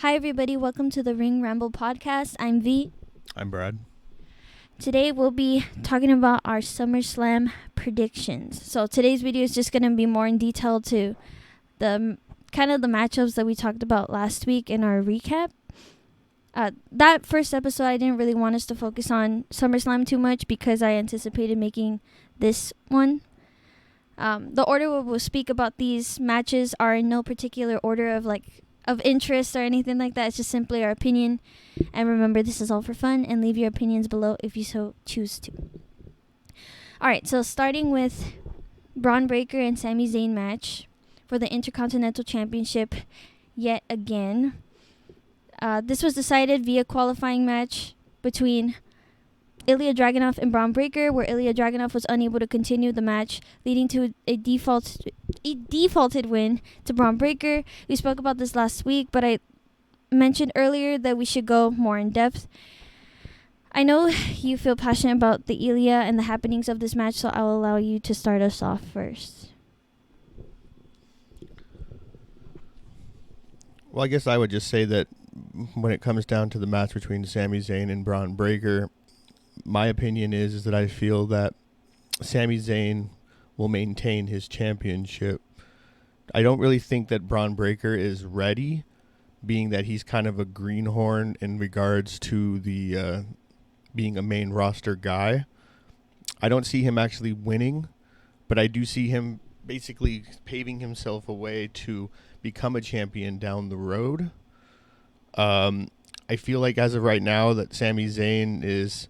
Hi, everybody. Welcome to the Ring Ramble podcast. I'm V. I'm Brad. Today, we'll be talking about our Summerslam predictions. So today's video is just going to be more in detail to the kind of the matchups that we talked about last week in our recap. That first episode, I didn't really want us to focus on SummerSlam too much because I anticipated making this one. The order we'll speak about these matches are in no particular order of interest or anything like that. It's just simply our opinion. And remember, this is all for fun, and leave your opinions below if you so choose to. Alright, so starting with Bron Breakker and Sami Zayn match for the Intercontinental Championship yet again. This was decided via qualifying match between Ilya Dragunov and Bron Breakker, where Ilya Dragunov was unable to continue the match, leading to a defaulted win to Bron Breakker. We spoke about this last week, but I mentioned earlier that we should go more in depth. I know you feel passionate about the Ilya and the happenings of this match, so I'll allow you to start us off first. Well, I guess I would just say that when it comes down to the match between Sami Zayn and Bron Breakker, my opinion is that I feel that Sami Zayn will maintain his championship. I don't really think that Bron Breakker is ready, being that he's kind of a greenhorn in regards to the being a main roster guy. I don't see him actually winning, but I do see him basically paving himself a way to become a champion down the road. I feel like as of right now that Sami Zayn is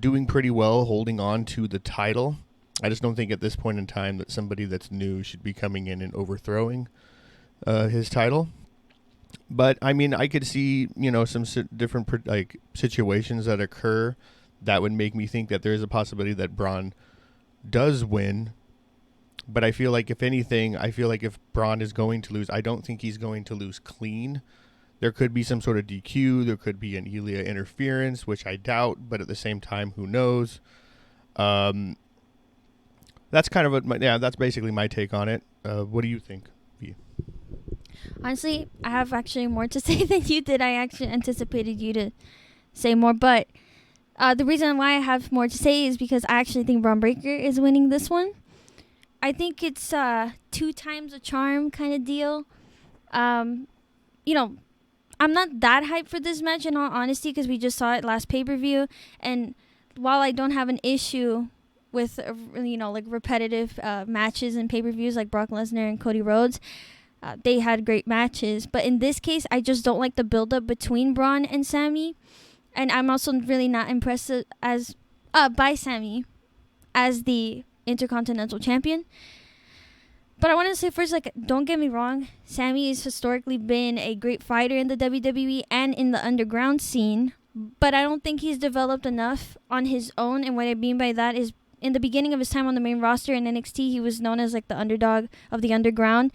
doing pretty well holding on to the title. I just don't think at this point in time that somebody that's new should be coming in and overthrowing his title. But I mean, I could see, some different situations that occur that would make me think that there is a possibility that Bron does win. But I feel like if Bron is going to lose, I don't think he's going to lose clean. There could be some sort of DQ. There could be an Ilya interference, which I doubt. But at the same time, who knows? That's kind of that's basically my take on it. What do you think, V? Honestly, I have actually more to say than you did. I actually anticipated you to say more. But the reason why I have more to say is because I actually think Bron Breakker is winning this one. I think it's 2 times a charm kind of deal. I'm not that hyped for this match in all honesty because we just saw it last pay-per-view. And while I don't have an issue with, repetitive matches and pay-per-views like Brock Lesnar and Cody Rhodes, they had great matches. But in this case, I just don't like the build-up between Bron and Sami. And I'm also really not impressed by Sami as the Intercontinental Champion. But I want to say first, don't get me wrong, Sami has historically been a great fighter in the WWE and in the underground scene, but I don't think he's developed enough on his own. And what I mean by that is, in the beginning of his time on the main roster in NXT, he was known as the underdog of the underground.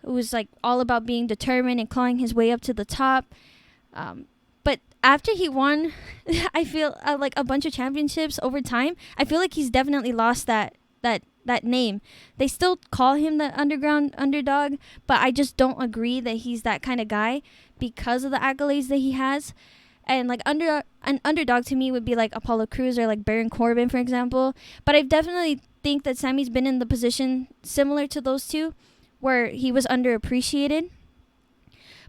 It was all about being determined and clawing his way up to the top. But after he won, I feel a bunch of championships over time, I feel like he's definitely lost that name. They still call him the underground underdog, but I just don't agree that he's that kind of guy because of the accolades that he has. And an underdog to me would be Apollo Crews or Baron Corbin, for example. But I definitely think that Sami's been in the position similar to those two where he was underappreciated.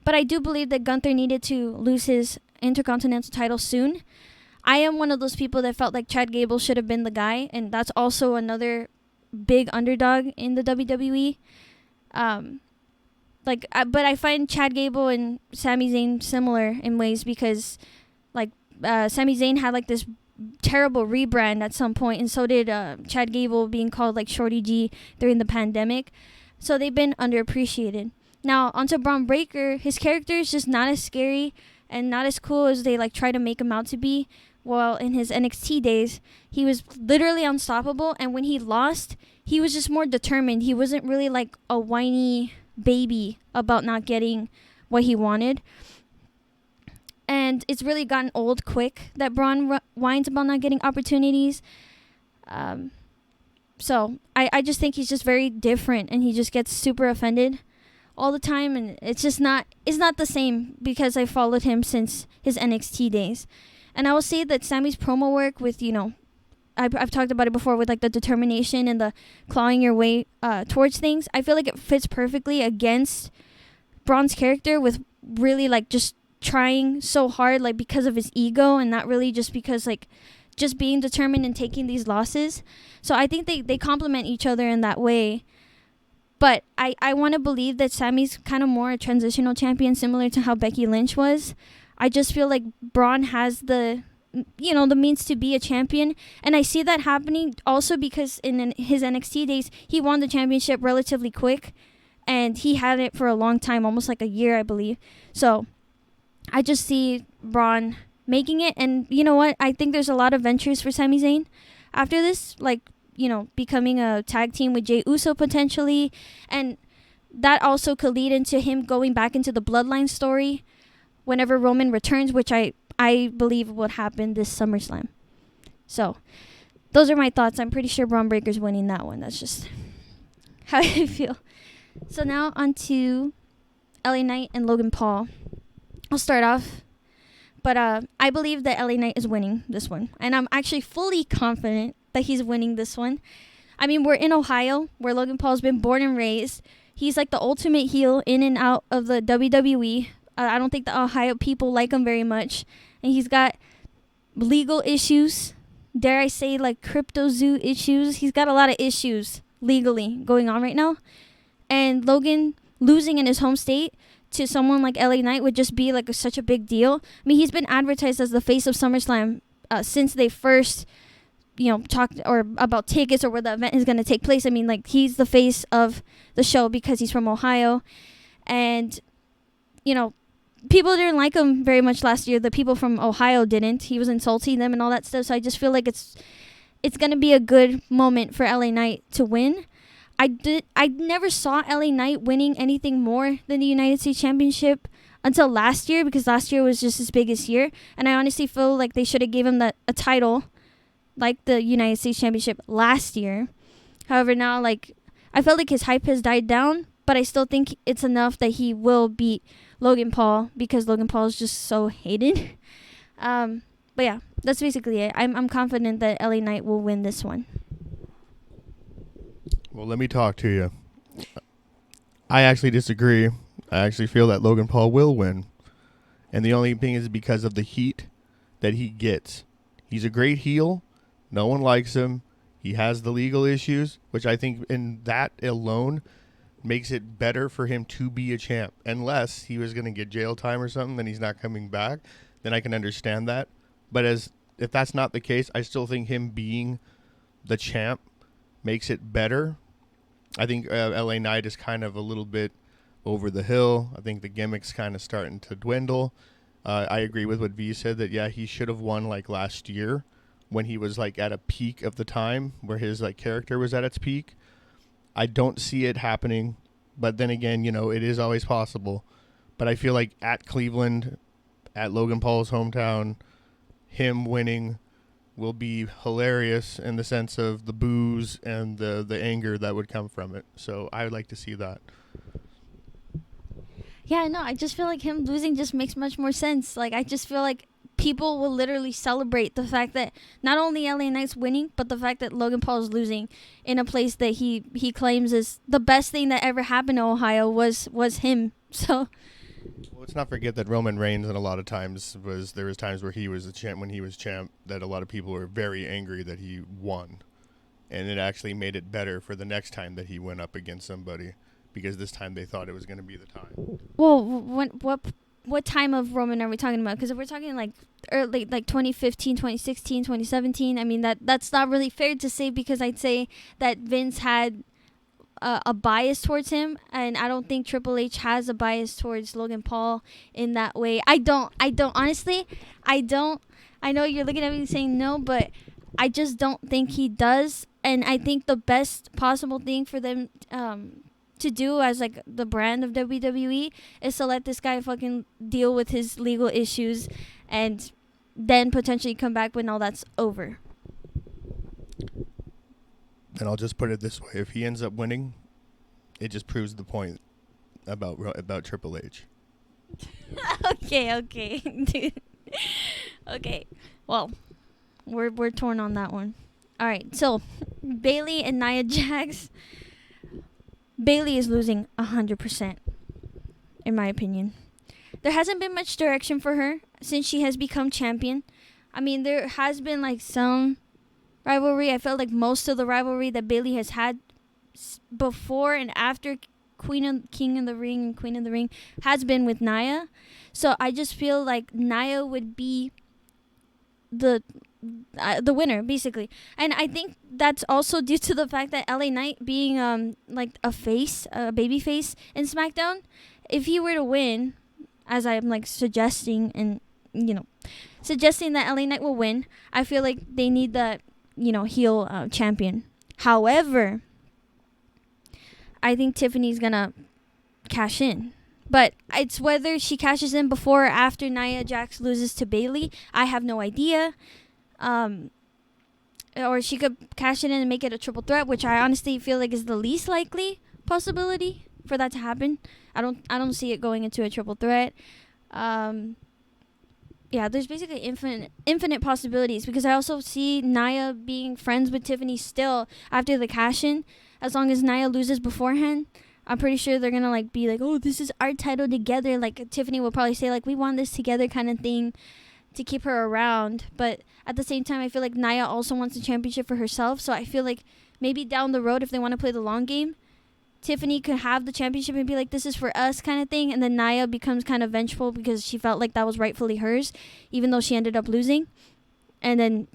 But I do believe that Gunther needed to lose his Intercontinental title soon. I am one of those people that felt like Chad Gable should have been the guy, and that's also another big underdog in the WWE. But I find Chad Gable and Sami Zayn similar in ways because, Sami Zayn had this terrible rebrand at some point, and so did Chad Gable, being called Shorty G during the pandemic. So they've been underappreciated. Now onto Bron Breakker, his character is just not as scary and not as cool as they try to make him out to be. Well, in his NXT days, he was literally unstoppable, and when he lost, he was just more determined. He wasn't really a whiny baby about not getting what he wanted. And it's really gotten old quick that Bron whines about not getting opportunities. So I just think he's just very different, and he just gets super offended all the time, and it's not the same because I followed him since his NXT days. And I will say that Sami's promo work with, I've talked about it before with like the determination and the clawing your way towards things. I feel like it fits perfectly against Braun's character with really like just trying so hard like because of his ego and not really just because like just being determined and taking these losses. So I think they complement each other in that way. But I want to believe that Sami's kind of more a transitional champion, similar to how Becky Lynch was. I just feel like Braun has the means to be a champion. And I see that happening also because in his NXT days, he won the championship relatively quick. And he had it for a long time, almost like a year, I believe. So I just see Braun making it. And you know what? I think there's a lot of ventures for Sami Zayn after this. Like, becoming a tag team with Jey Uso potentially. And that also could lead into him going back into the Bloodline story whenever Roman returns, which I believe would happen this SummerSlam. So those are my thoughts. I'm pretty sure Braun Breaker's winning that one. That's just how I feel. So now on to LA Knight and Logan Paul. I'll start off. But I believe that LA Knight is winning this one. And I'm actually fully confident that he's winning this one. I mean, we're in Ohio, where Logan Paul's been born and raised. He's like the ultimate heel in and out of the WWE. I don't think the Ohio people like him very much. And he's got legal issues. Dare I say, like crypto zoo issues. He's got a lot of issues legally going on right now. And Logan losing in his home state to someone like LA Knight would just be like such a big deal. I mean, he's been advertised as the face of SummerSlam since they first, talked or about tickets or where the event is going to take place. I mean, like, he's the face of the show because he's from Ohio. And, people didn't like him very much last year. The people from Ohio didn't. He was insulting them and all that stuff. So I just feel like it's going to be a good moment for LA Knight to win. I never saw LA Knight winning anything more than the United States Championship until last year, because last year was just his biggest year. And I honestly feel like they should have gave him a title like the United States Championship last year. However, now, like, I felt like his hype has died down, but I still think it's enough that he will beat Logan Paul because Logan Paul is just so hated. But yeah, that's basically it. I'm confident that LA Knight will win this one. Well, let me talk to you. I actually disagree. I actually feel that Logan Paul will win. And the only thing is because of the heat that he gets. He's a great heel. No one likes him. He has the legal issues, which I think in that alone makes it better for him to be a champ. Unless he was going to get jail time or something, then he's not coming back. Then I can understand that. But if that's not the case, I still think him being the champ makes it better. I think LA Knight is kind of a little bit over the hill. I think the gimmick's kind of starting to dwindle. I agree with what V said that, yeah, he should have won like last year when he was like at a peak of the time where his like character was at its peak. I don't see it happening, but then again, it is always possible. But I feel like at Cleveland, at Logan Paul's hometown, him winning will be hilarious in the sense of the boos and the anger that would come from it. So I would like to see that. Yeah, no, I just feel like him losing just makes much more sense. Like, I just feel like people will literally celebrate the fact that not only LA Knight's winning, but the fact that Logan Paul is losing in a place that he claims is the best thing that ever happened to Ohio was him. So well, let's not forget that Roman Reigns, and a lot of times there was times where he was the champ, when he was champ, that a lot of people were very angry that he won, and it actually made it better for the next time that he went up against somebody, because this time they thought it was going to be the time. Well, what time of Roman are we talking about? Because if we're talking like early, like 2015, 2016, 2017, I mean that's not really fair to say, because I'd say that Vince had a bias towards him, and I don't think Triple H has a bias towards Logan Paul in that way. I don't honestly. I know you're looking at me saying no, but I just don't think he does. And I think the best possible thing for them to do as like the brand of WWE is to let this guy fucking deal with his legal issues and then potentially come back when all that's over. And I'll just put it this way. If he ends up winning, it just proves the point. about Triple H. Okay, dude. Okay, well, we're torn on that one. All right, so Bayley and Nia Jax. Bayley is losing 100%, in my opinion. There hasn't been much direction for her since she has become champion. I mean, there has been like some rivalry. I felt like most of the rivalry that Bayley has had before and after King of the Ring and Queen of the Ring has been with Nia. So I just feel like Nia would be the winner, basically. And I think that's also due to the fact that LA Knight being like a baby face in SmackDown. If he were to win, as I'm like suggesting that LA Knight will win, I feel like they need that heel champion. However, I think Tiffany's gonna cash in. But it's whether she cashes in before or after Nia Jax loses to Bayley. I have no idea. Or she could cash it in and make it a triple threat, which I honestly feel like is the least likely possibility for that to happen. I don't see it going into a triple threat. Yeah, there's basically infinite possibilities, because I also see Nia being friends with Tiffany still after the cash-in. As long as Nia loses beforehand, I'm pretty sure they're gonna like be like, oh, this is our title together. Like Tiffany will probably say like, we want this together kind of thing to keep her around. But at the same time, I feel like Nia also wants the championship for herself. So I feel like maybe down the road, if they want to play the long game, Tiffany could have the championship and be like, this is for us kind of thing. And then Nia becomes kind of vengeful because she felt like that was rightfully hers, even though she ended up losing. And then,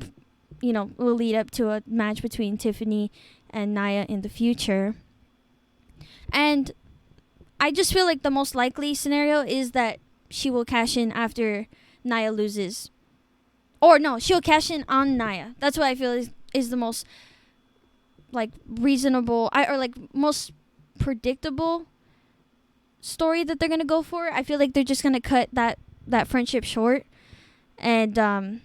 will lead up to a match between Tiffany and Nia in the future. And I just feel like the most likely scenario is that she will cash in after Nia loses. Or no, she'll cash in on Nia. That's what I feel is the most like reasonable or like most predictable story that they're gonna go for. I feel like they're just gonna cut that friendship short, and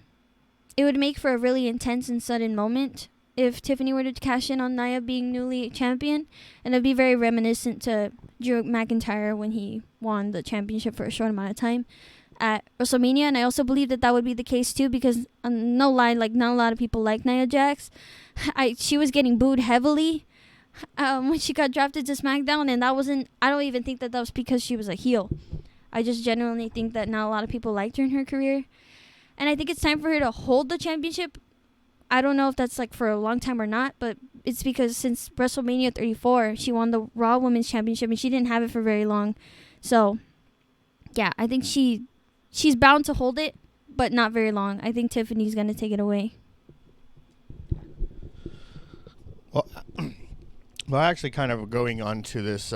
it would make for a really intense and sudden moment if Tiffany were to cash in on Nia being newly champion, and it'd be very reminiscent to Drew McIntyre when he won the championship for a short amount of time at WrestleMania. And I also believe that would be the case too, because no lie, like not a lot of people like Nia Jax. She was getting booed heavily when she got drafted to SmackDown, and I don't even think that was because she was a heel. I just genuinely think that not a lot of people liked her in her career, and I think it's time for her to hold the championship. I don't know if that's like for a long time or not, but it's because since WrestleMania 34, she won the Raw Women's Championship, and she didn't have it for very long. So, yeah, I think she's bound to hold it, but not very long. I think Tiffany's going to take it away. Well, actually kind of going on to this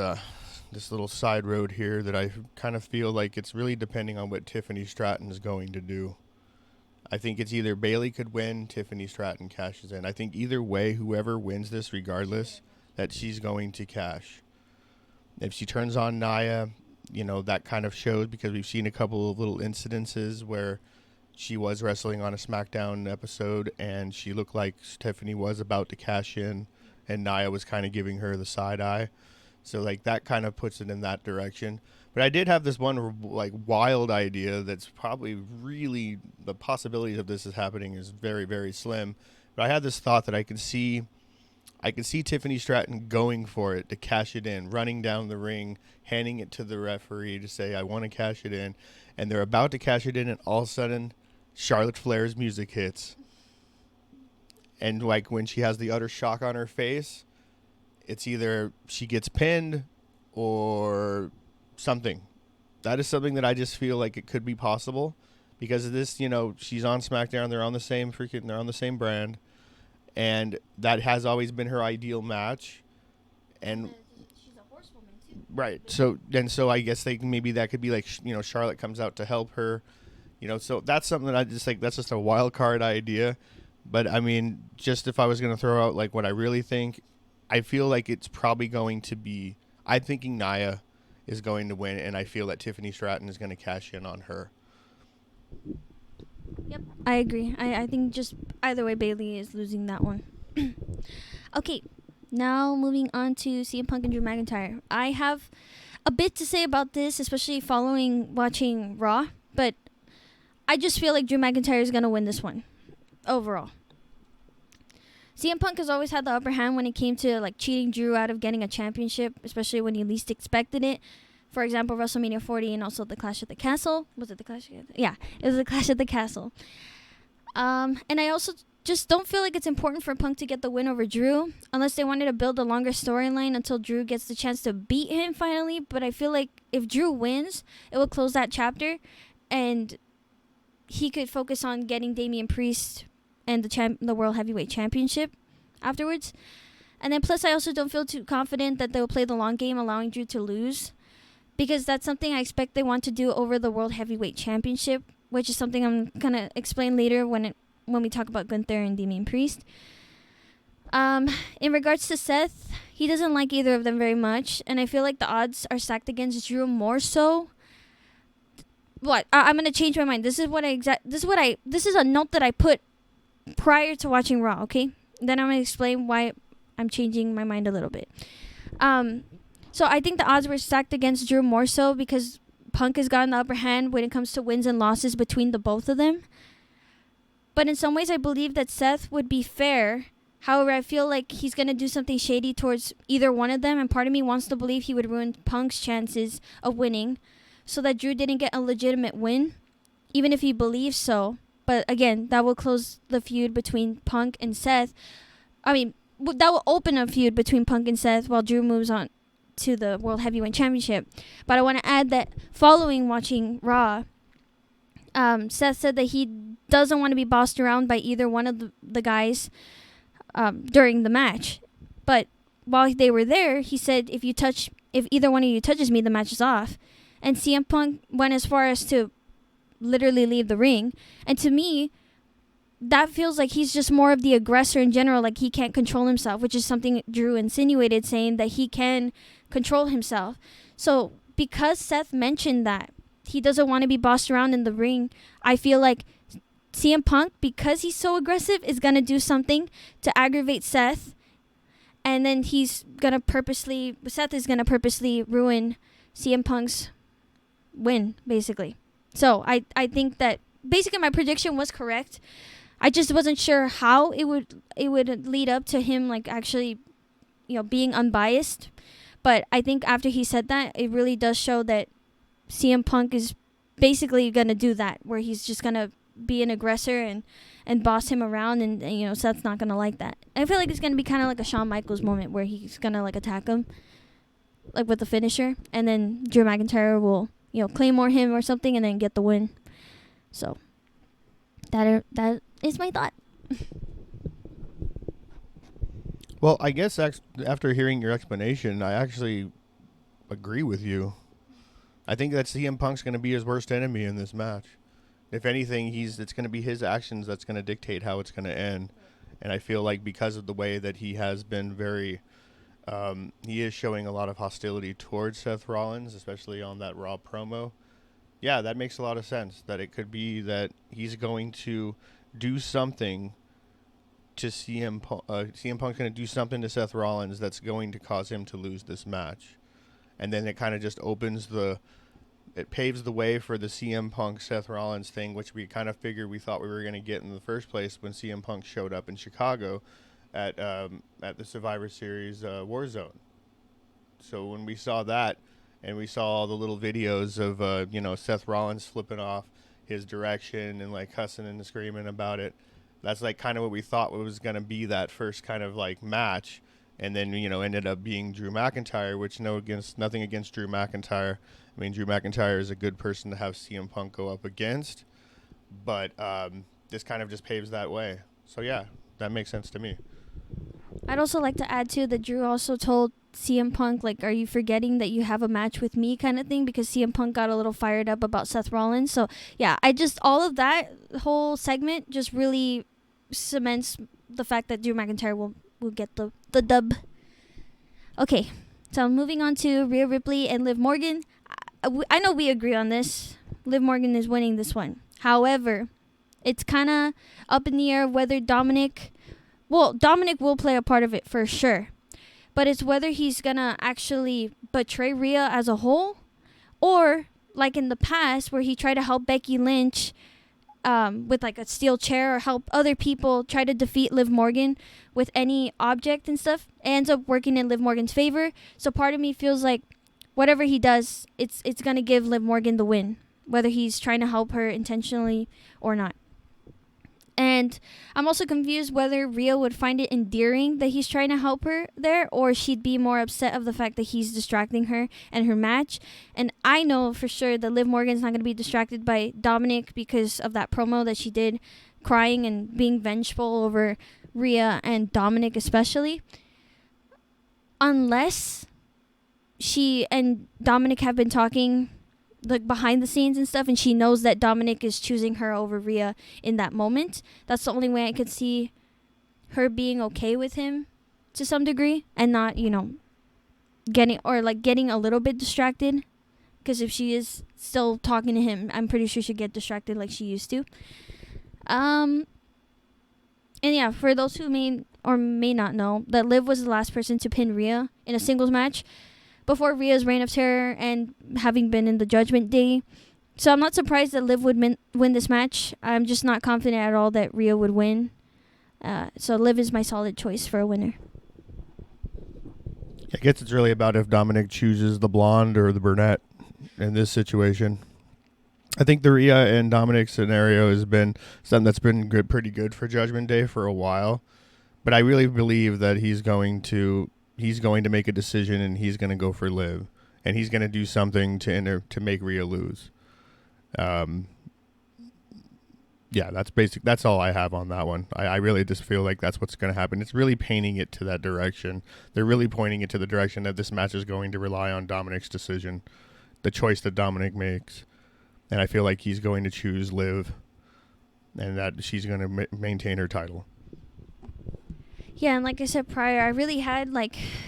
little side road here that I kind of feel like it's really depending on what Tiffany Stratton is going to do. I think it's either Bayley could win, Tiffany Stratton cashes in. I think either way, whoever wins this regardless, that she's going to cash. If she turns on Nia, that kind of shows, because we've seen a couple of little incidences where she was wrestling on a SmackDown episode and she looked like Tiffany was about to cash in, and Nia was kind of giving her the side eye. So, like, that kind of puts it in that direction. But I did have this one, like, wild idea that's probably really, the possibilities of this is happening is very, very slim. But I had this thought that I could see Tiffany Stratton going for it to cash it in, running down the ring, handing it to the referee to say, I want to cash it in. And they're about to cash it in, and all of a sudden, Charlotte Flair's music hits. And, like, when she has the utter shock on her face, it's either she gets pinned or something. That is something that I just feel like it could be possible because of this, she's on SmackDown. They're on the same brand. And that has always been her ideal match. And she's a horsewoman too. Right. So I guess that could be like, Charlotte comes out to help her, so that's something that I just like, that's just a wild card idea. But I mean, just if I was going to throw out like what I really think, I feel like it's probably going to be, I'm thinking Nia is going to win, and I feel that Tiffany Stratton is going to cash in on her. Yep, I agree. I think just either way, Bayley is losing that one. Okay, now moving on to CM Punk and Drew McIntyre. I have a bit to say about this, especially watching Raw, but I just feel like Drew McIntyre is going to win this one overall. CM Punk has always had the upper hand when it came to like cheating Drew out of getting a championship, especially when he least expected it. For example, WrestleMania 40 and also the Clash at the Castle. Was it the Clash? Yeah, it was the Clash at the Castle. And I also just don't feel like it's important for Punk to get the win over Drew unless they wanted to build a longer storyline until Drew gets the chance to beat him finally. But I feel like if Drew wins, it will close that chapter and he could focus on getting Damien Priest and the World Heavyweight Championship afterwards. And then plus I also don't feel too confident that they'll play the long game, allowing Drew to lose, because that's something I expect they want to do over the World Heavyweight Championship, which is something I'm going to explain later when we talk about Gunther and Damien Priest. In regards to Seth, he doesn't like either of them very much, and I feel like the odds are stacked against Drew more so. I'm going to change my mind. This is a note that I put prior to watching Raw, okay? Then I'm going to explain why I'm changing my mind a little bit. So I think the odds were stacked against Drew more so because Punk has gotten the upper hand when it comes to wins and losses between the both of them. But in some ways, I believe that Seth would be fair. However, I feel like he's going to do something shady towards either one of them, and part of me wants to believe he would ruin Punk's chances of winning so that Drew didn't get a legitimate win, even if he believes so. But again, that will close the feud between Punk and Seth. I mean, that will open a feud between Punk and Seth while Drew moves on to the World Heavyweight Championship. But I want to add that following watching Raw, Seth said that he doesn't want to be bossed around by either one of the guys during the match. But while they were there, he said, if either one of you touches me, the match is off. And CM Punk went as far as to literally leave the ring. And to me, that feels like he's just more of the aggressor in general, like he can't control himself, which is something Drew insinuated, saying that he can control himself. So because Seth mentioned that he doesn't want to be bossed around in the ring, I feel like CM Punk, because he's so aggressive, is going to do something to aggravate Seth. And then Seth is going to purposely ruin CM Punk's win, basically. So I think that basically my prediction was correct. I just wasn't sure how it would lead up to him like actually, being unbiased. But I think after he said that, it really does show that CM Punk is basically gonna do that, where he's just gonna be an aggressor and boss him around, and Seth's not gonna like that. I feel like it's gonna be kind of like a Shawn Michaels moment where he's gonna like attack him, like with the finisher, and then Drew McIntyre will claymore him or something and then get the win. So that is my thought. Well, I guess after hearing your explanation, I actually agree with you. I think that CM Punk's going to be his worst enemy in this match. If anything, it's going to be his actions that's going to dictate how it's going to end. And I feel like because of the way that he has been he is showing a lot of hostility towards Seth Rollins, especially on that Raw promo. Yeah, that makes a lot of sense, that it could be that he's going to do something to CM Punk. CM Punk's going to do something to Seth Rollins that's going to cause him to lose this match. And then it kind of just it paves the way for the CM Punk Seth Rollins thing, which we kind of figured we thought we were going to get in the first place when CM Punk showed up in Chicago at the Survivor Series Warzone. So when we saw that, and we saw all the little videos of Seth Rollins flipping off his direction and like cussing and screaming about it, that's like kind of what we thought was going to be that first kind of like match. And then ended up being Drew McIntyre, which nothing against Drew McIntyre. I mean, Drew McIntyre is a good person to have CM Punk go up against, but this kind of just paves that way. So yeah, that makes sense to me. I'd also like to add too that Drew also told CM Punk, like, are you forgetting that you have a match with me kind of thing, because CM Punk got a little fired up about Seth Rollins. So yeah, all of that whole segment just really cements the fact that Drew McIntyre will get the dub. Okay, so moving on to Rhea Ripley and Liv Morgan. I know we agree on this. Liv Morgan is winning this one. However, it's kind of up in the air whether Dominic will play a part of it for sure. but it's whether he's gonna actually betray Rhea as a whole, or like in the past where he tried to help Becky Lynch with like a steel chair, or help other people try to defeat Liv Morgan with any object and stuff. It ends up working in Liv Morgan's favor. So part of me feels like whatever he does, it's gonna give Liv Morgan the win, whether he's trying to help her intentionally or not. And I'm also confused whether Rhea would find it endearing that he's trying to help her there, or she'd be more upset of the fact that he's distracting her and her match. And I know for sure that Liv Morgan's not going to be distracted by Dominic because of that promo that she did, crying and being vengeful over Rhea and Dominic especially. Unless she and Dominic have been talking like behind the scenes and stuff, and she knows that Dominic is choosing her over Rhea in that moment. That's the only way I could see her being okay with him to some degree, and not, getting a little bit distracted. Because if she is still talking to him, I'm pretty sure she'd get distracted like she used to. And yeah, for those who may or may not know, that Liv was the last person to pin Rhea in a singles match before Rhea's reign of terror and having been in the Judgment Day. So I'm not surprised that Liv would win this match. I'm just not confident at all that Rhea would win. So Liv is my solid choice for a winner. I guess it's really about if Dominic chooses the blonde or the brunette in this situation. I think the Rhea and Dominic scenario has been something that's been pretty good for Judgment Day for a while. But I really believe that he's going to make a decision, and he's going to go for Liv, and he's going to do something to make Rhea lose. Yeah, that's all I have on that one. I really just feel like that's what's going to happen. It's really painting it to that direction. They're really pointing it to the direction that this match is going to rely on Dominic's decision, the choice that Dominic makes. And I feel like he's going to choose Liv, and that she's going to maintain her title. Yeah, and like I said prior, I really had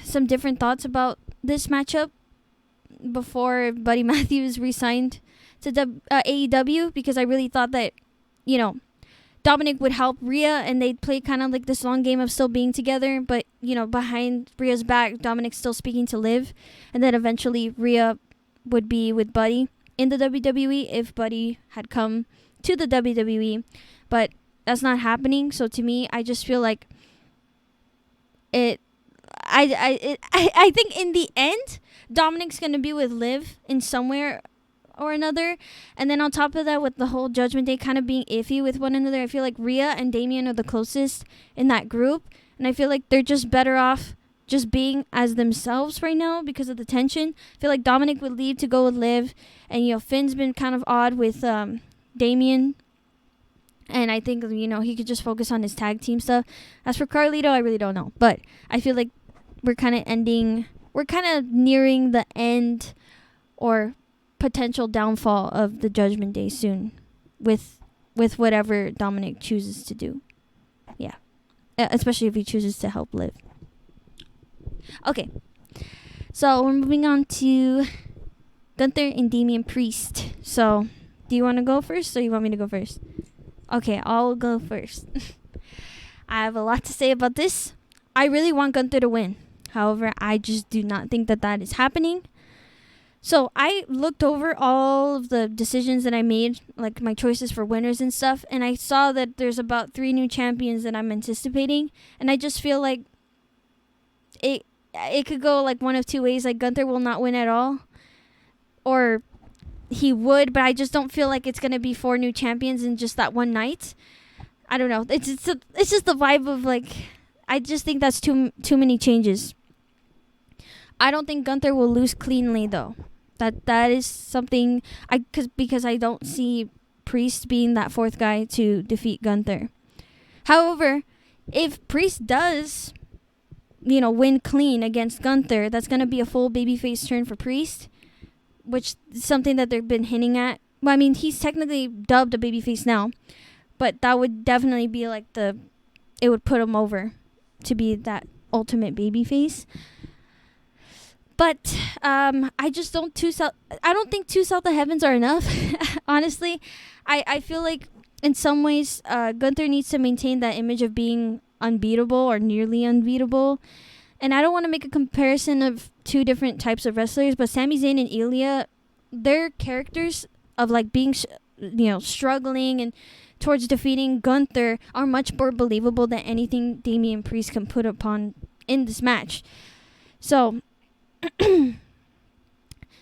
some different thoughts about this matchup before Buddy Matthews re-signed to AEW, because I really thought that, Dominic would help Rhea, and they'd play kind of like this long game of still being together, but, behind Rhea's back, Dominic's still speaking to Liv, and then eventually Rhea would be with Buddy in the WWE if Buddy had come to the WWE, but that's not happening. So to me, I just feel like I think in the end, Dominic's going to be with Liv in somewhere or another. And then on top of that, with the whole Judgment Day kind of being iffy with one another, I feel like Rhea and Damien are the closest in that group. And I feel like they're just better off just being as themselves right now because of the tension. I feel like Dominic would leave to go with Liv. And, Finn's been kind of odd with Damien. And I think, he could just focus on his tag team stuff. As for Carlito, I really don't know. But I feel like we're kind of nearing the end or potential downfall of the Judgment Day soon with whatever Dominic chooses to do. Yeah. Especially if he chooses to help Liv. Okay. So we're moving on to Gunther and Damien Priest. So do you want to go first, or you want me to go first? Okay, I'll go first. I have a lot to say about this. I really want Gunther to win. However, I just do not think that is happening. So I looked over all of the decisions that I made, like my choices for winners and stuff, and I saw that there's about 3 new champions that I'm anticipating, and I just feel like it could go like one of two ways. Like Gunther will not win at all, or he would, but I just don't feel like it's going to be 4 new champions in just that one night. I don't know. It's just the vibe of I just think that's too many changes. I don't think Gunther will lose cleanly though. That is something because I don't see Priest being that 4th guy to defeat Gunther. However, if Priest does, win clean against Gunther, that's going to be a full babyface turn for Priest, which is something that they've been hinting at. Well, I mean, he's technically dubbed a babyface now, but that would definitely be it would put him over to be that ultimate babyface. But I just don't I don't think 2 South of Heavens are enough. Honestly, I feel like in some ways Gunther needs to maintain that image of being unbeatable or nearly unbeatable. and I don't want to make a comparison of two different types of wrestlers, but Sami Zayn and Ilya, their characters of like being, struggling and towards defeating Gunther are much more believable than anything Damien Priest can put upon in this match. So,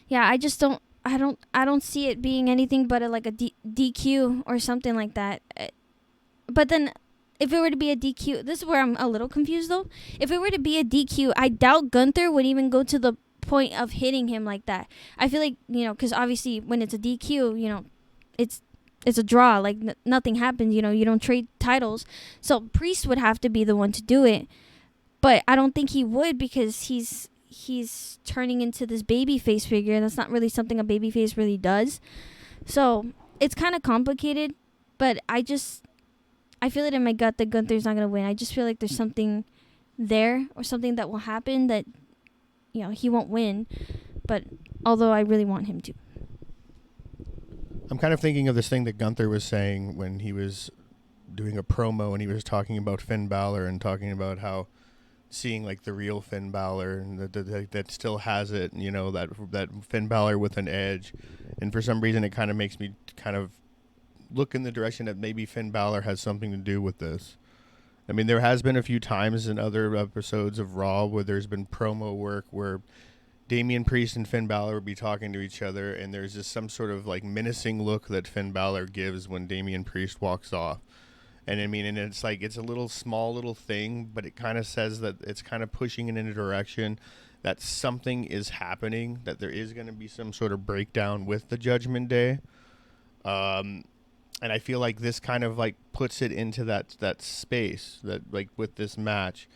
yeah, I don't see it being anything but a DQ or something like that. But then, if it were to be a DQ, this is where I'm a little confused though. If it were to be a DQ, I doubt Gunther would even go to the point of hitting him like that. I feel like, because obviously when it's a DQ, it's a draw. Like nothing happens. You don't trade titles. So Priest would have to be the one to do it. But I don't think he would, because he's turning into this babyface figure, and that's not really something a babyface really does. So it's kind of complicated, but I feel it in my gut that Gunther's not going to win. I just feel like there's something there or something that will happen that, he won't win. But although I really want him to. I'm kind of thinking of this thing that Gunther was saying when he was doing a promo and he was talking about Finn Balor and talking about how seeing like the real Finn Balor and that still has it, that Finn Balor with an edge. And for some reason it kind of makes me kind of look in the direction that maybe Finn Balor has something to do with this. I mean, there has been a few times in other episodes of Raw where there's been promo work where Damien Priest and Finn Balor would be talking to each other, and there's just some sort of like menacing look that Finn Balor gives when Damien Priest walks off. And I mean, and it's like, it's a small little thing, but it kind of says that it's kind of pushing in a direction that something is happening, that there is going to be some sort of breakdown with the Judgment Day. And I feel like this kind of like puts it into that space that like with this match,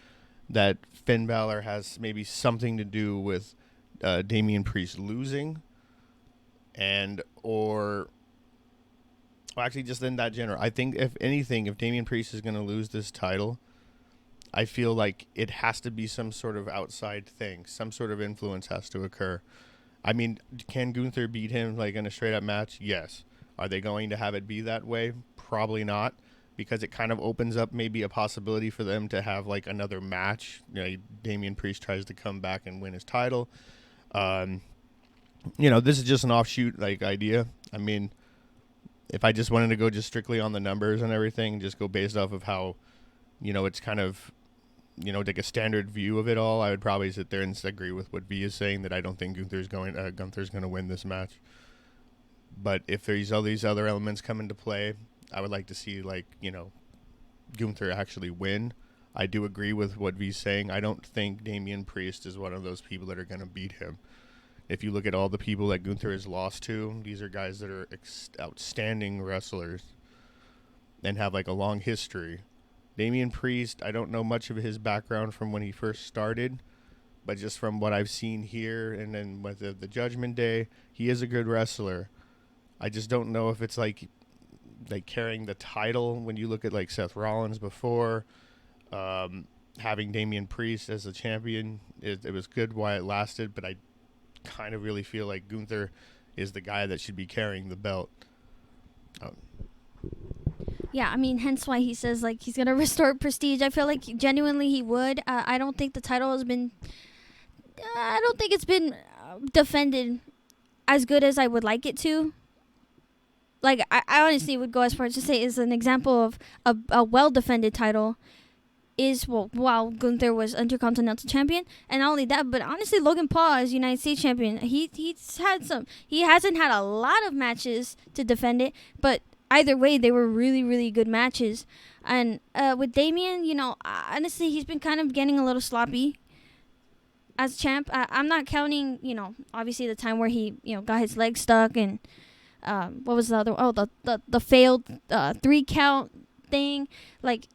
that Finn Balor has maybe something to do with Damien Priest losing, or actually just in that general. I think if anything, if Damien Priest is going to lose this title, I feel like it has to be some sort of outside thing. Some sort of influence has to occur. I mean, can Gunther beat him like in a straight up match? Yes. Are they going to have it be that way? Probably not, because it kind of opens up maybe a possibility for them to have like another match. Damien Priest tries to come back and win his title. This is just an offshoot like idea. I mean, if I just wanted to go just strictly on the numbers and everything, just go based off of how, it's kind of, like a standard view of it all, I would probably sit there and agree with what V is saying, that I don't think Gunther's going to win this match. But if there's all these other elements come into play, I would like to see, like, Gunther actually win. I do agree with what V's saying. I don't think Damien Priest is one of those people that are going to beat him. If you look at all the people that Gunther has lost to, these are guys that are outstanding wrestlers and have, like, a long history. Damien Priest, I don't know much of his background from when he first started, but just from what I've seen here and then with the Judgment Day, he is a good wrestler. I just don't know if it's like carrying the title when you look at like Seth Rollins before, having Damien Priest as a champion. It was good while it lasted, but I kind of really feel like Gunther is the guy that should be carrying the belt. Yeah, I mean, hence why he says like he's gonna restore prestige. I feel like genuinely he would. I don't think the title has been. I don't think it's been defended as good as I would like it to. Like, I honestly would go as far as to say is an example of a well-defended title is, while Gunther was Intercontinental Champion. And not only that, but honestly, Logan Paul as United States Champion, he hasn't had a lot of matches to defend it, but either way, they were really, really good matches. And with Damien, honestly, he's been kind of getting a little sloppy as champ. I'm not counting, obviously the time where he, got his leg stuck and... what was the other? Oh, the failed 3 count thing. Like,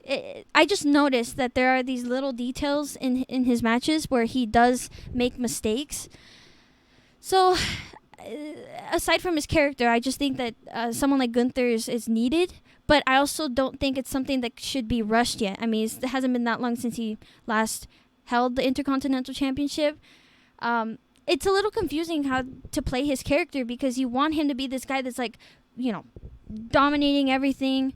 I just noticed that there are these little details in his matches where he does make mistakes. So, aside from his character, I just think that someone like Gunther is needed. But I also don't think it's something that should be rushed yet. I mean, it hasn't been that long since he last held the Intercontinental Championship. It's a little confusing how to play his character, because you want him to be this guy that's like, dominating everything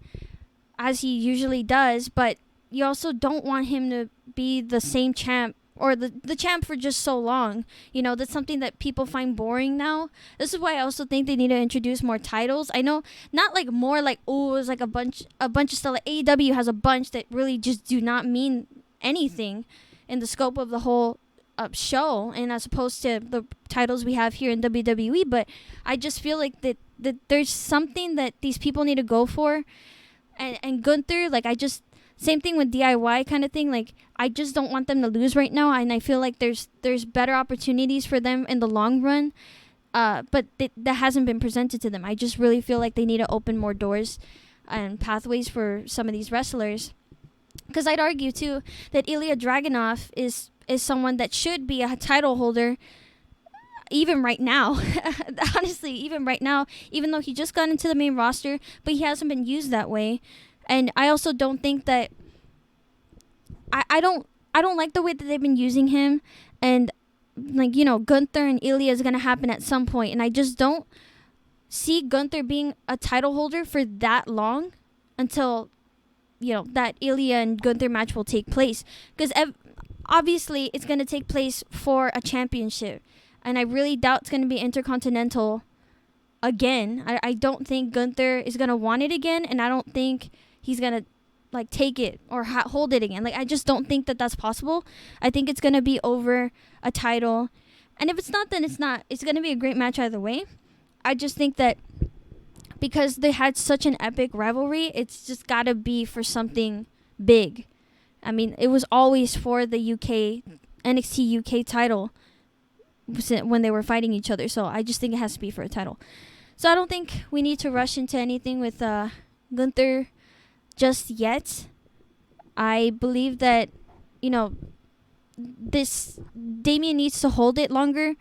as he usually does, but you also don't want him to be the same champ or the champ for just so long. That's something that people find boring now. This is why I also think they need to introduce more titles. I know, not like more like, oh, it's like a bunch of stuff. Like AEW has a bunch that really just do not mean anything in the scope of the whole show, and as opposed to the titles we have here in WWE. But I just feel like that there's something that these people need to go for, and Gunther, like, same thing with DIY kind of thing. Like, I just don't want them to lose right now, and I feel like there's better opportunities for them in the long run, but that hasn't been presented to them. I just really feel like they need to open more doors and pathways for some of these wrestlers, because I'd argue too that Ilya Dragunov is someone that should be a title holder even right now. Honestly, even right now, even though he just got into the main roster, but he hasn't been used that way. And I also don't think that I don't like the way that they've been using him. And like, Gunther and Ilya is going to happen at some point, and I just don't see Gunther being a title holder for that long until that Ilya and Gunther match will take place, because obviously it's going to take place for a championship, and I really doubt it's going to be Intercontinental again. I don't think Gunther is going to want it again, and I don't think he's going to like take it or hold it again. Like, I just don't think that that's possible. I think it's going to be over a title, and if it's not, then it's not. It's going to be a great match either way. I just think that because they had such an epic rivalry, it's just got to be for something big. I mean, it was always for the NXT UK title when they were fighting each other. So I just think it has to be for a title. So I don't think we need to rush into anything with Gunther just yet. I believe that, this Damien needs to hold it longer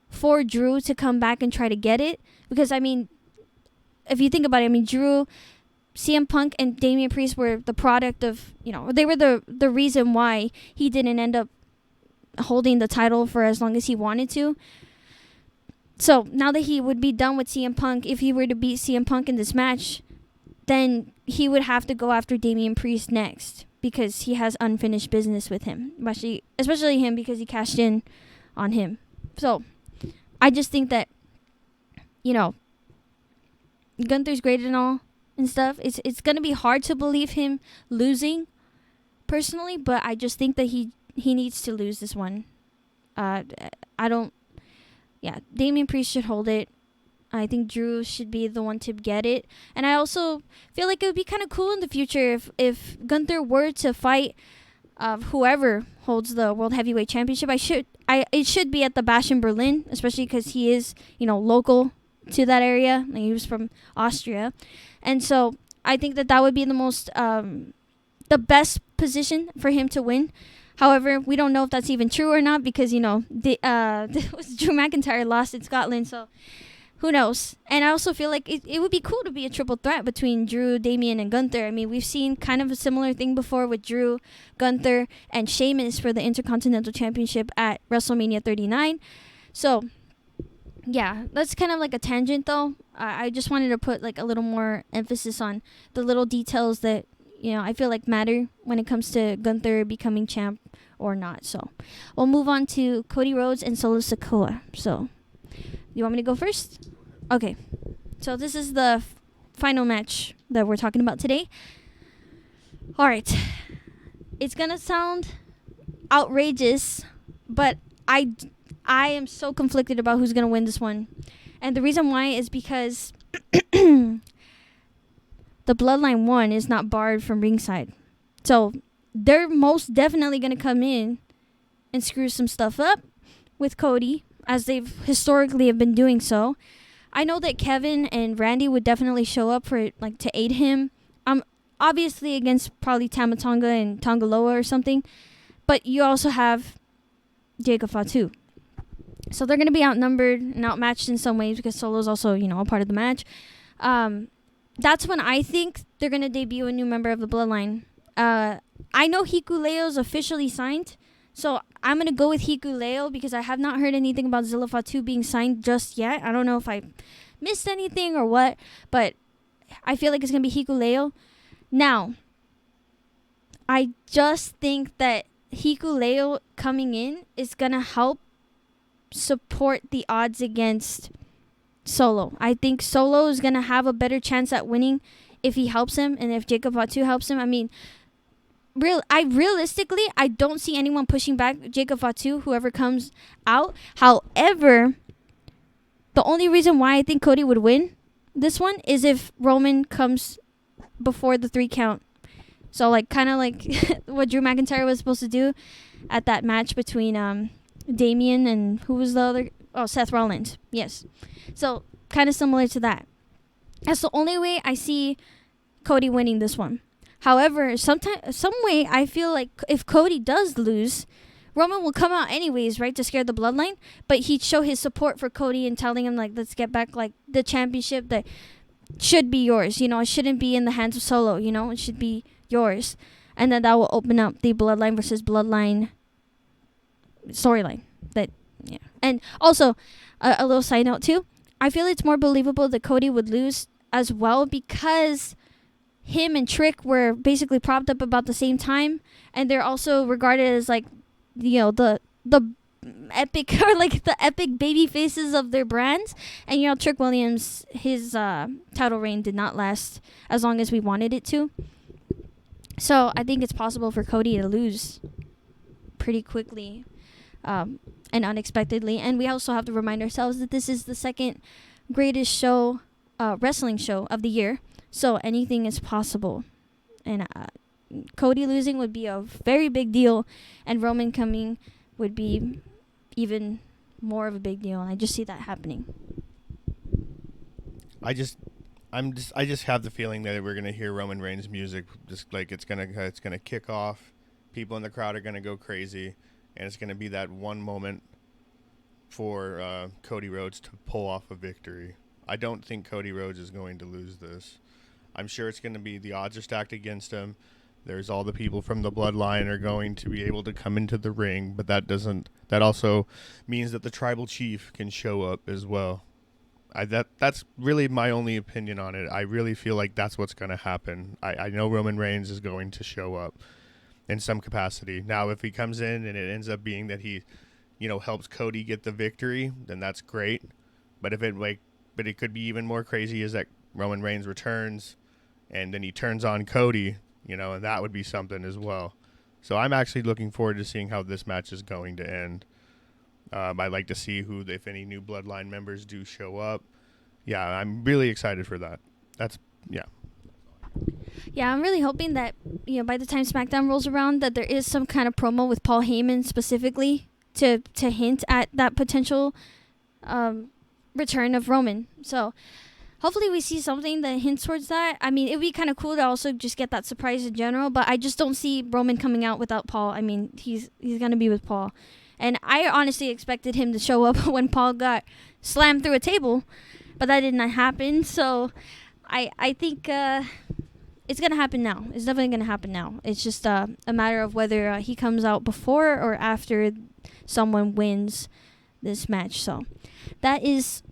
for Drew to come back and try to get it. Because, I mean, if you think about it, Drew, CM Punk, and Damien Priest were the product of, they were the reason why he didn't end up holding the title for as long as he wanted to. So now that he would be done with CM Punk, if he were to beat CM Punk in this match, then he would have to go after Damien Priest next, because he has unfinished business with him, especially him, because he cashed in on him. So I just think that, Gunther's great and all and stuff. It's going to be hard to believe him losing personally, but I just think that he needs to lose this one. Damien Priest should hold it. I think Drew should be the one to get it. And I also feel like it would be kind of cool in the future if Gunther were to fight whoever holds the World Heavyweight Championship. It should be at the Bash in Berlin, especially because he is, local to that area. Like, he was from Austria. And so I think that would be the best position for him to win. However, we don't know if that's even true or not, because, Drew McIntyre lost in Scotland, so who knows? And I also feel like it would be cool to be a triple threat between Drew, Damien, and Gunther. I mean, we've seen kind of a similar thing before with Drew, Gunther, and Sheamus for the Intercontinental Championship at WrestleMania 39. So, yeah, that's kind of like a tangent, though. I just wanted to put like a little more emphasis on the little details that, I feel like matter when it comes to Gunther becoming champ or not. So we'll move on to Cody Rhodes and Solo Sikoa. So you want me to go first? Okay. So this is the final match that we're talking about today. All right. It's going to sound outrageous, but I am so conflicted about who's going to win this one. And the reason why is because the Bloodline 1 is not barred from ringside. So they're most definitely going to come in and screw some stuff up with Cody, as they've historically have been doing so. I know that Kevin and Randy would definitely show up to aid him. Obviously against probably Tama Tonga and Tongaloa or something. But you also have Jacob Fatu. So they're going to be outnumbered and outmatched in some ways, because Solo's also, a part of the match. That's when I think they're going to debut a new member of the Bloodline. I know Hikuleo's officially signed, so I'm going to go with Hikuleo, because I have not heard anything about Zilla Fatu being signed just yet. I don't know if I missed anything or what, but I feel like it's going to be Hikuleo. Now, I just think that Hikuleo coming in is going to help support the odds against Solo. I think Solo is going to have a better chance at winning if he helps him and if Jacob Fatu helps him. I mean, realistically, I don't see anyone pushing back Jacob Fatu, whoever comes out. However, the only reason why I think Cody would win this one is if Roman comes before the 3 count. So, like, kind of like what Drew McIntyre was supposed to do at that match between Damien and who was the other? Oh, Seth Rollins. Yes. So, kind of similar to that. That's the only way I see Cody winning this one. However, some way I feel like if Cody does lose, Roman will come out anyways, right, to scare the bloodline. But he'd show his support for Cody and telling him, like, let's get back, like, the championship that should be yours. You know, it shouldn't be in the hands of Solo. You know, it should be yours. And then that will open up the bloodline versus bloodline storyline. That, yeah. And also, a little side note, too. I feel it's more believable that Cody would lose as well because him and Trick were basically propped up about the same time, and they're also regarded as, like, you know, the epic or like the epic baby faces of their brands. And, you know, Trick Williams, his title reign did not last as long as we wanted it to. So I think it's possible for Cody to lose pretty quickly and unexpectedly. And we also have to remind ourselves that this is the second greatest show, wrestling show of the year. So anything is possible. And Cody losing would be a very big deal, and Roman coming would be even more of a big deal. And I just see that happening. I just have the feeling that we're gonna hear Roman Reigns music, just like it's gonna kick off. People in the crowd are gonna go crazy, and it's gonna be that one moment for Cody Rhodes to pull off a victory. I don't think Cody Rhodes is going to lose this. I'm sure it's going to be, the odds are stacked against him. There's all the people from the bloodline are going to be able to come into the ring, but that also means that the tribal chief can show up as well. That's really my only opinion on it. I really feel like that's what's going to happen. I know Roman Reigns is going to show up in some capacity. Now, if he comes in and it ends up being that he, you know, helps Cody get the victory, then that's great. But it could be even more crazy is that Roman Reigns returns and then he turns on Cody, you know, and that would be something as well. So I'm actually looking forward to seeing how this match is going to end. I'd like to see if any new bloodline members do show up. Yeah, I'm really excited for that. Yeah, I'm really hoping that, you know, by the time SmackDown rolls around, that there is some kind of promo with Paul Heyman specifically to hint at that potential return of Roman. So hopefully we see something that hints towards that. I mean, it would be kind of cool to also just get that surprise in general, but I just don't see Roman coming out without Paul. I mean, he's going to be with Paul. And I honestly expected him to show up when Paul got slammed through a table, but that did not happen. So I think it's going to happen now. It's definitely going to happen now. It's just a matter of whether he comes out before or after someone wins this match. So that is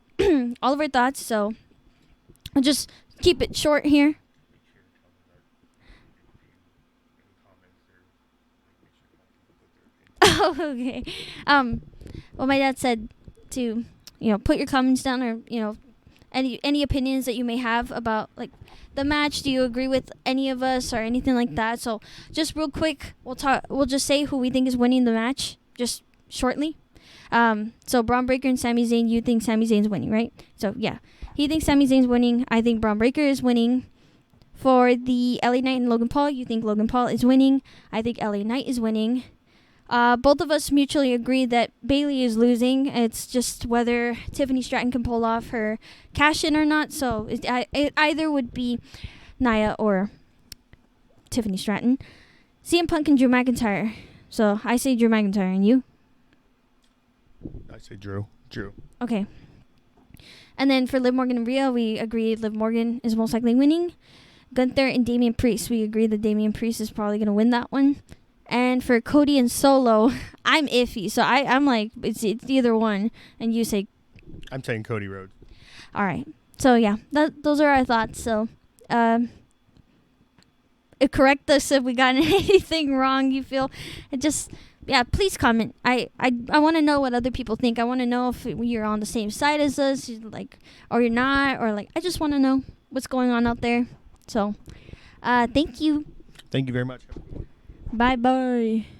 all of our thoughts. So I'll just keep it short here. Oh, okay. Well, my dad said to, you know, put your comments down, or, you know, any opinions that you may have about, like, the match. Do you agree with any of us or anything like that? So just real quick, we'll just say who we think is winning the match, just shortly. So Bron Breakker and Sami Zayn, you think Sami Zayn's winning, right? So yeah, he thinks Sami Zayn's winning. I think Bron Breakker is winning. For the LA Knight and Logan Paul, you think Logan Paul is winning. I think LA Knight is winning. Both of us mutually agree that Bayley is losing. It's just whether Tiffany Stratton can pull off her cash in or not. So it either would be Nia or Tiffany Stratton. CM Punk and Drew McIntyre. So I say Drew McIntyre, and you? I say Drew. Okay. And then for Liv Morgan and Rhea, we agree Liv Morgan is most likely winning. Gunther and Damien Priest, we agree that Damien Priest is probably going to win that one. And for Cody and Solo, I'm iffy. So I'm like, it's either one. And you say? I'm saying Cody Rhodes. All right. So, yeah, those are our thoughts. So, correct us if we got anything wrong. You feel, it just. Yeah, please comment. I want to know what other people think. I want to know if you're on the same side as us, like, or you're not, or like, I just want to know what's going on out there. So, thank you. Thank you very much. Bye bye.